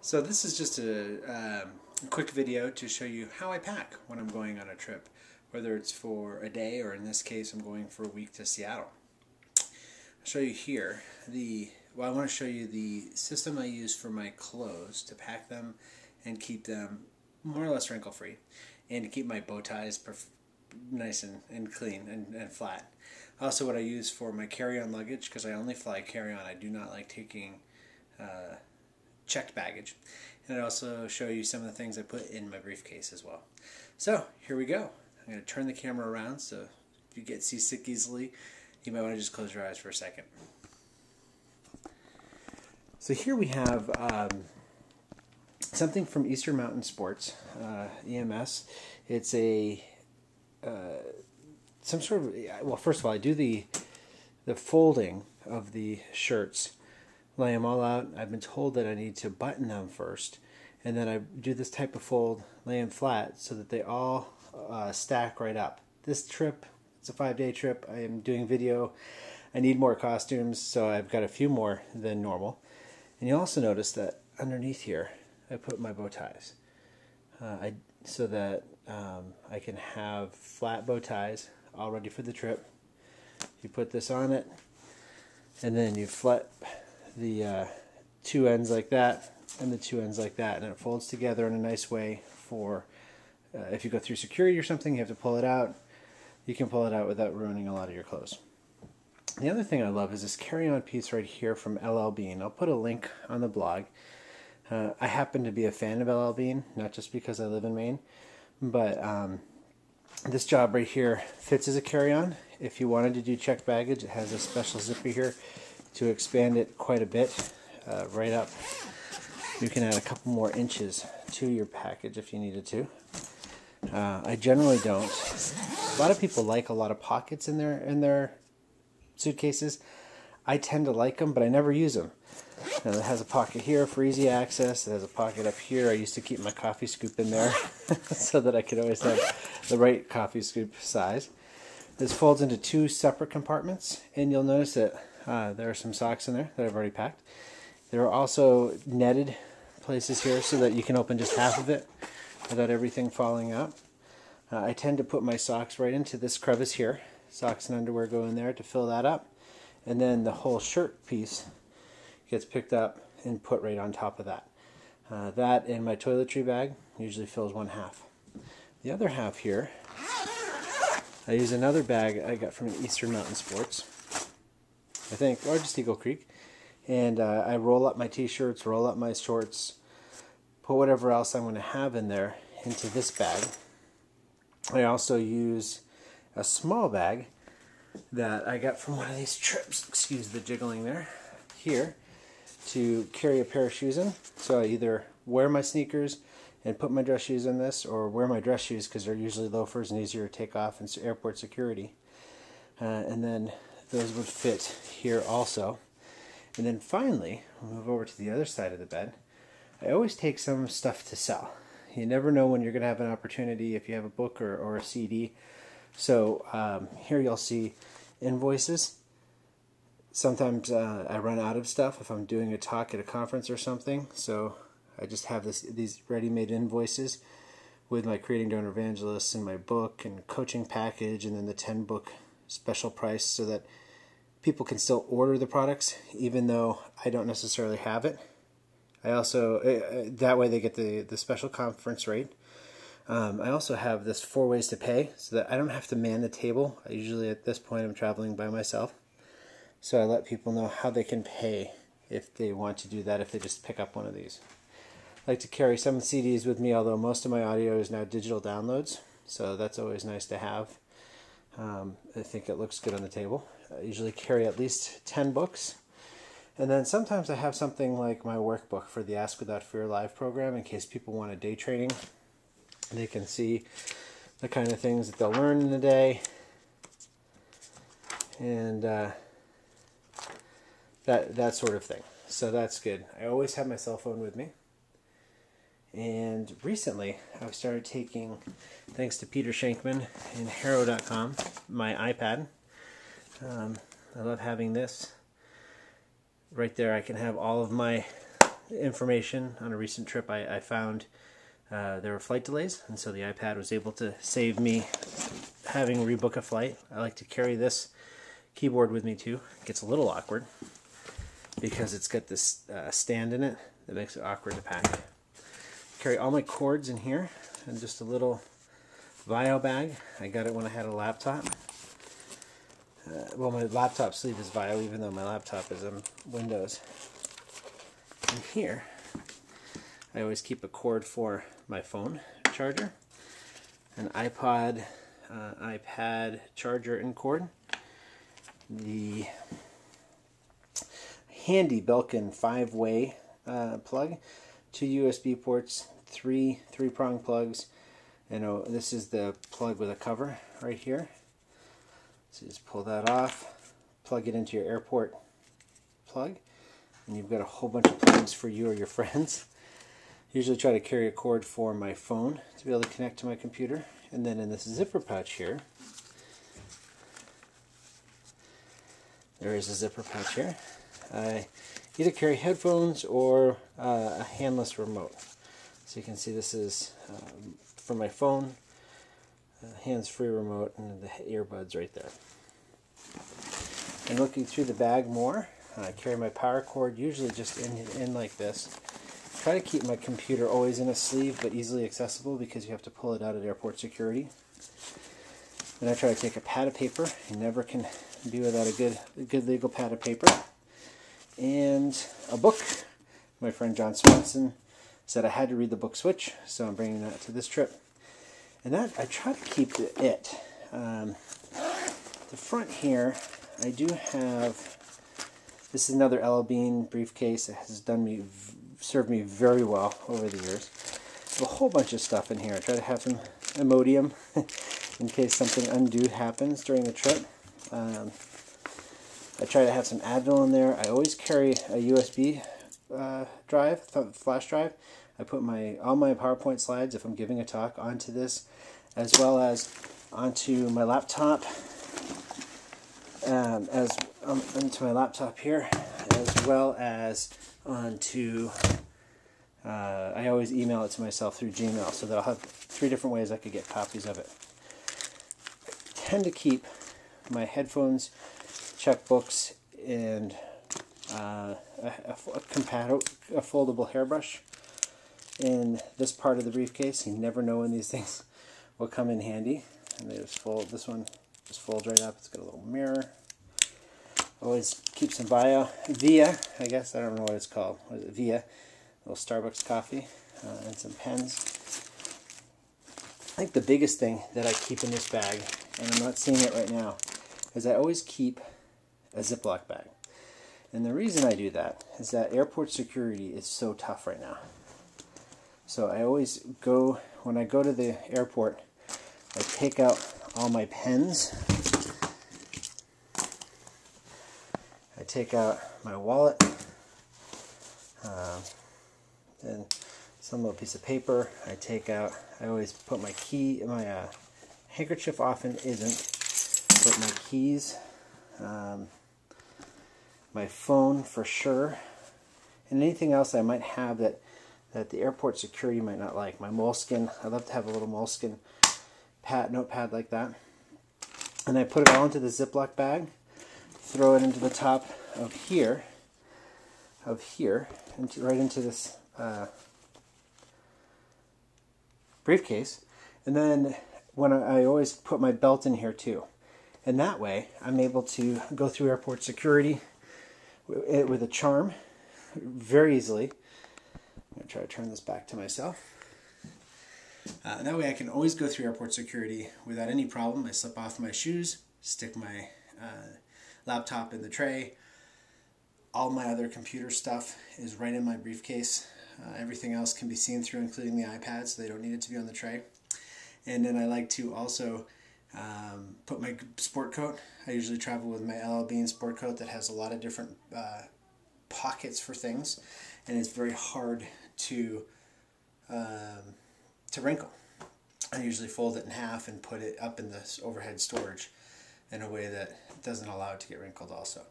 So this is just a quick video to show you how I pack when I'm going on a trip, whether it's for a day or in this case I'm going for a week to Seattle. I'll show you here I want to show you the system I use for my clothes to pack them and keep them more or less wrinkle free, and to keep my bow ties nice and clean and flat. Also what I use for my carry-on luggage, because I only fly carry-on. I do not like taking checked baggage. And I also show you some of the things I put in my briefcase as well. So here we go. I'm going to turn the camera around, so if you get seasick easily, you might want to just close your eyes for a second. So here we have something from Eastern Mountain Sports, EMS. It's a some sort of, well, first of all, I do the folding of the shirts, lay them all out. I've been told that I need to button them first, and then I do this type of fold, lay them flat so that they all stack right up. This trip, it's a 5-day trip. I am doing video. I need more costumes, so I've got a few more than normal. And you'll also notice that underneath here, I put my bow ties, so that I can have flat bow ties all ready for the trip. You put this on it, and then you flip the two ends like that and the two ends like that, and it folds together in a nice way for if you go through security or something, you have to pull it out. You can pull it out without ruining a lot of your clothes. The other thing I love is this carry-on piece right here from LL Bean. I'll put a link on the blog. I happen to be a fan of LL Bean, not just because I live in Maine, but this job right here fits as a carry-on. If you wanted to do checked baggage, it has a special zipper here to expand it quite a bit, right up. You can add a couple more inches to your package if you needed to. I generally don't. A lot of people like a lot of pockets in their suitcases. I tend to like them, but I never use them. Now, it has a pocket here for easy access. It has a pocket up here. I used to keep my coffee scoop in there so that I could always have the right coffee scoop size. This folds into two separate compartments, and you'll notice that there are some socks in there that I've already packed. There are also netted places here so that you can open just half of it without everything falling out. I tend to put my socks right into this crevice here. Socks and underwear go in there to fill that up, and then the whole shirt piece gets picked up and put right on top of that. That and my toiletry bag usually fills one half. The other half here, I use another bag I got from Eastern Mountain Sports, I think, or just Eagle Creek, and I roll up my t-shirts, roll up my shorts, put whatever else I'm going to have in there into this bag. I also use a small bag that I got from one of these trips, excuse the jiggling there, here, to carry a pair of shoes in. So I either wear my sneakers and put my dress shoes in this, or wear my dress shoes because they're usually loafers and easier to take off in airport security. And then those would fit here also. And then finally, we'll move over to the other side of the bed. I always take some stuff to sell. You never know when you're going to have an opportunity if you have a book or a CD. So here you'll see invoices. Sometimes I run out of stuff if I'm doing a talk at a conference or something. So I just have these ready-made invoices with my Creating Donor Evangelists and my book and coaching package, and then the 10-book special price, so that people can still order the products even though I don't necessarily have it. I also, that way they get the special conference rate. I also have this 4 ways to pay, so that I don't have to man the table. I usually at this point I'm traveling by myself. So I let people know how they can pay if they want to do that, if they just pick up one of these. I like to carry some CDs with me, although most of my audio is now digital downloads, so that's always nice to have. I think it looks good on the table. I usually carry at least 10 books. And then sometimes I have something like my workbook for the Ask Without Fear live program, in case people want a day training. They can see the kind of things that they'll learn in the day. And that sort of thing. So that's good. I always have my cell phone with me. And recently I've started taking, thanks to Peter Shankman and Haro.com, my iPad. I love having this. Right there I can have all of my information on a recent trip. I found there were flight delays, and so the iPad was able to save me having rebook a flight. I like to carry this keyboard with me too. It gets a little awkward because it's got this stand in it that makes it awkward to pack. Carry all my cords in here, and just a little Vio bag. I got it when I had a laptop. Well, my laptop sleeve is Vio, even though my laptop is on Windows. And here, I always keep a cord for my phone charger, an iPod, iPad charger and cord, the handy Belkin 5-way plug, 2 USB ports, 3 3-prong plugs, and this is the plug with a cover right here. So just pull that off, plug it into your airport plug, and you've got a whole bunch of plugs for you or your friends. Usually try to carry a cord for my phone to be able to connect to my computer. And then in this zipper pouch here, there is a zipper pouch here. I either carry headphones or a handless remote. So you can see this is for my phone, hands-free remote, and the earbuds right there. And looking through the bag more, I carry my power cord, usually just in like this. Try to keep my computer always in a sleeve but easily accessible because you have to pull it out at airport security. Then I try to take a pad of paper. You never can be without a good legal pad of paper. And a book. My friend John Swanson said I had to read the book Switch, so I'm bringing that to this trip. And that, I try to keep it. The front here, I do have, this is another L.L. Bean briefcase. It has served me very well over the years. I have a whole bunch of stuff in here. I try to have some Imodium in case something undue happens during the trip. I try to have some Advil in there. I always carry a USB drive, flash drive. I put all my PowerPoint slides, if I'm giving a talk, onto this, as well as onto my laptop, onto my laptop here, as well as onto, I always email it to myself through Gmail, so that I'll have 3 different ways I could get copies of it. I tend to keep my headphones, checkbooks, and a foldable hairbrush in this part of the briefcase. You never know when these things will come in handy. And they just fold. This one just folds right up. It's got a little mirror. Always keep some Via, I guess. I don't know what it's called. What is it? Via. A little Starbucks coffee and some pens. I think the biggest thing that I keep in this bag, and I'm not seeing it right now, is I always keep a Ziploc bag. And the reason I do that is that airport security is so tough right now. So I always go, when I go to the airport, I take out all my pens. I take out my wallet, and some little piece of paper. I always put my handkerchief often isn't, put my keys, my phone for sure, and anything else I might have that the airport security might not like. My moleskin, I love to have a little moleskin notepad like that. And I put it all into the Ziploc bag, throw it into the top of here, right into this briefcase. And then when I always put my belt in here too. And that way I'm able to go through airport security with a charm very easily. I'm going to try to turn this back to myself. That way I can always go through airport security without any problem. I slip off my shoes, stick my laptop in the tray. All my other computer stuff is right in my briefcase. Everything else can be seen through, including the iPad, so they don't need it to be on the tray. And then I like to also put my sport coat. I usually travel with my L.L. Bean sport coat that has a lot of different pockets for things, and it's very hard to wrinkle. I usually fold it in half and put it up in this overhead storage in a way that doesn't allow it to get wrinkled also.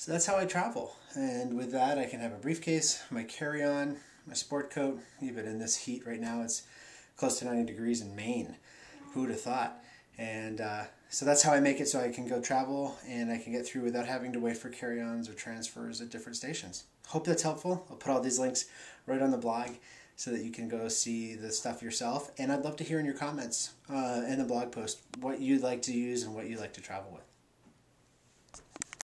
So that's how I travel. And with that, I can have a briefcase, my carry-on, my sport coat. Even in this heat right now, it's close to 90 degrees in Maine. Who would have thought? And so that's how I make it so I can go travel and I can get through without having to wait for carry-ons or transfers at different stations. Hope that's helpful. I'll put all these links right on the blog so that you can go see the stuff yourself. And I'd love to hear in your comments in the blog post what you'd like to use and what you'd like to travel with.